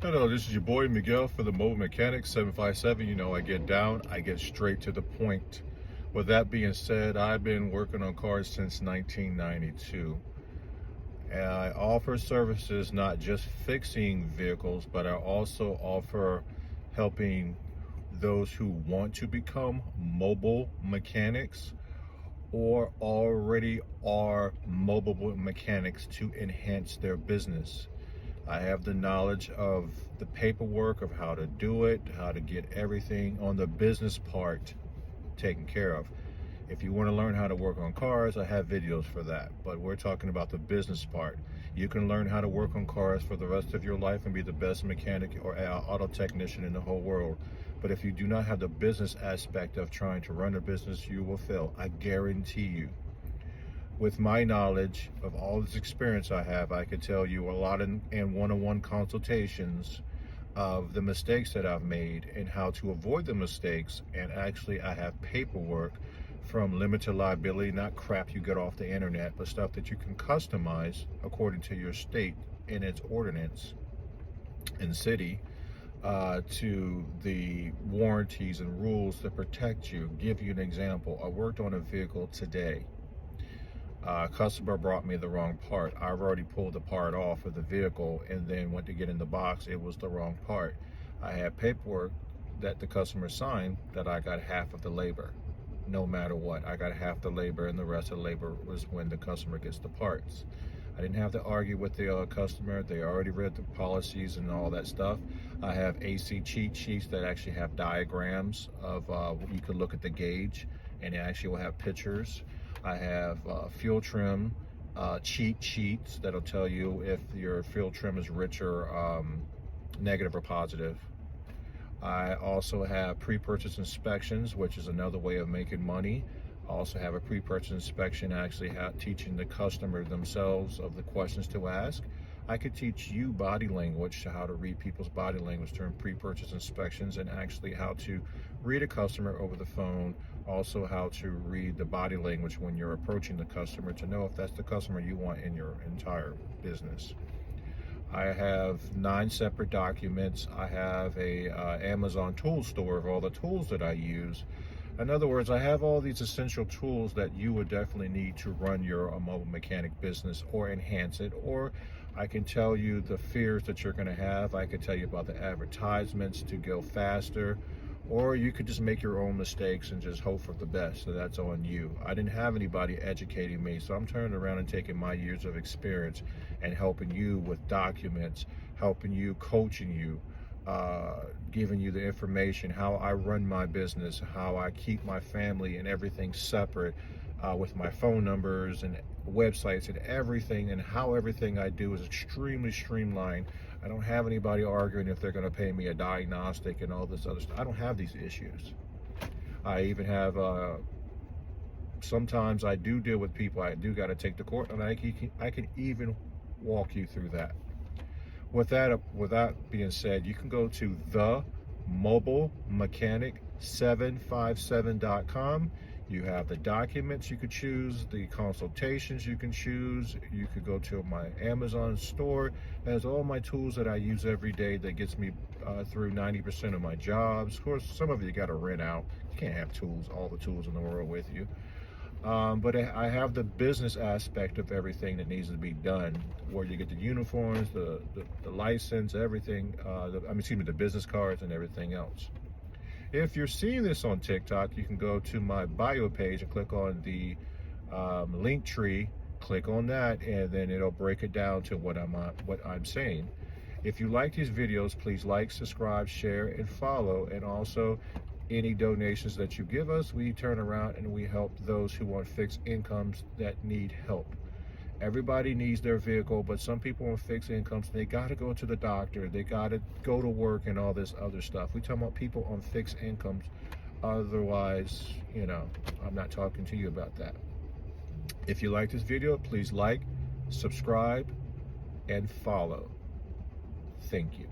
Hello, this is your boy Miguel for the Mobile Mechanic 757. You know, I get down, I get straight to the point. With that being said, I've been working on cars since 1992. And I offer services not just fixing vehicles, but I also offer helping those who want to become mobile mechanics or already are mobile mechanics to enhance their business. I have the knowledge of the paperwork of how to do it, how to get everything on the business part taken care of. If you want to learn how to work on cars, I have videos for that. But we're talking about the business part. You can learn how to work on cars for the rest of your life and be the best mechanic or auto technician in the whole world. But if you do not have the business aspect of trying to run a business, you will fail. I guarantee you. With my knowledge of all this experience I have, I could tell you a lot in one-on-one consultations of the mistakes that I've made and how to avoid the mistakes. And actually, I have paperwork from limited liability, not crap you get off the internet, but stuff that you can customize according to your state and its ordinance and city, to the warranties and rules that protect you. Give you an example. I worked on a vehicle today. Customer brought me the wrong part. I've already pulled the part off of the vehicle and then went to get in the box. It was the wrong part. I had paperwork that the customer signed that I got half of the labor. No matter what, I got half the labor, and the rest of the labor was when the customer gets the parts. I didn't have to argue with the customer. They already read the policies and all that stuff. I have AC cheat sheets that actually have diagrams of you can look at the gauge, and it actually will have pictures. I have fuel trim cheat sheets that'll tell you if your fuel trim is rich or negative or positive. I also have pre-purchase inspections, which is another way of making money. I also have a pre-purchase inspection actually teaching the customer themselves of the questions to ask. I could teach you body language, how to read people's body language during pre-purchase inspections, and actually how to read a customer over the phone. Also how to read the body language when you're approaching the customer to know if that's the customer you want in your entire business. I have 9 separate documents. I have a Amazon tool store of all the tools that I use. In other words, I have all these essential tools that you would definitely need to run your mobile mechanic business or enhance it. Or I can tell you the fears that you're going to have. I can tell you about the advertisements to go faster. Or you could just make your own mistakes and just hope for the best. So that's on you. I didn't have anybody educating me, so I'm turning around and taking my years of experience and helping you with documents, helping you, coaching you, giving you the information, how I run my business, how I keep my family and everything separate, with my phone numbers and websites and everything, and how everything I do is extremely streamlined. I don't have anybody arguing if they're going to pay me a diagnostic and all this other stuff. I don't have these issues. I even have, sometimes I do deal with people I do got to take to court, and I can even walk you through that. With that being said, you can go to themobilemechanic757.com. You have the documents you could choose, the consultations you can choose. You could go to my Amazon store. It has all my tools that I use every day that gets me through 90% of my jobs. Of course, some of you got to rent out. You can't have all the tools in the world with you. But I have the business aspect of everything that needs to be done, where you get the uniforms, the license, everything, the business cards and everything else. If you're seeing this on TikTok, you can go to my bio page and click on the link tree, click on that, and then it'll break it down to what I'm saying. If you like these videos, please like, subscribe, share, and follow. And also, any donations that you give us, we turn around and we help those who want fixed incomes that need help. Everybody needs their vehicle, but some people on fixed incomes, they got to go to the doctor, they got to go to work and all this other stuff. We talking about people on fixed incomes. Otherwise, I'm not talking to you about that. If you like this video, please like, subscribe, and follow. Thank you.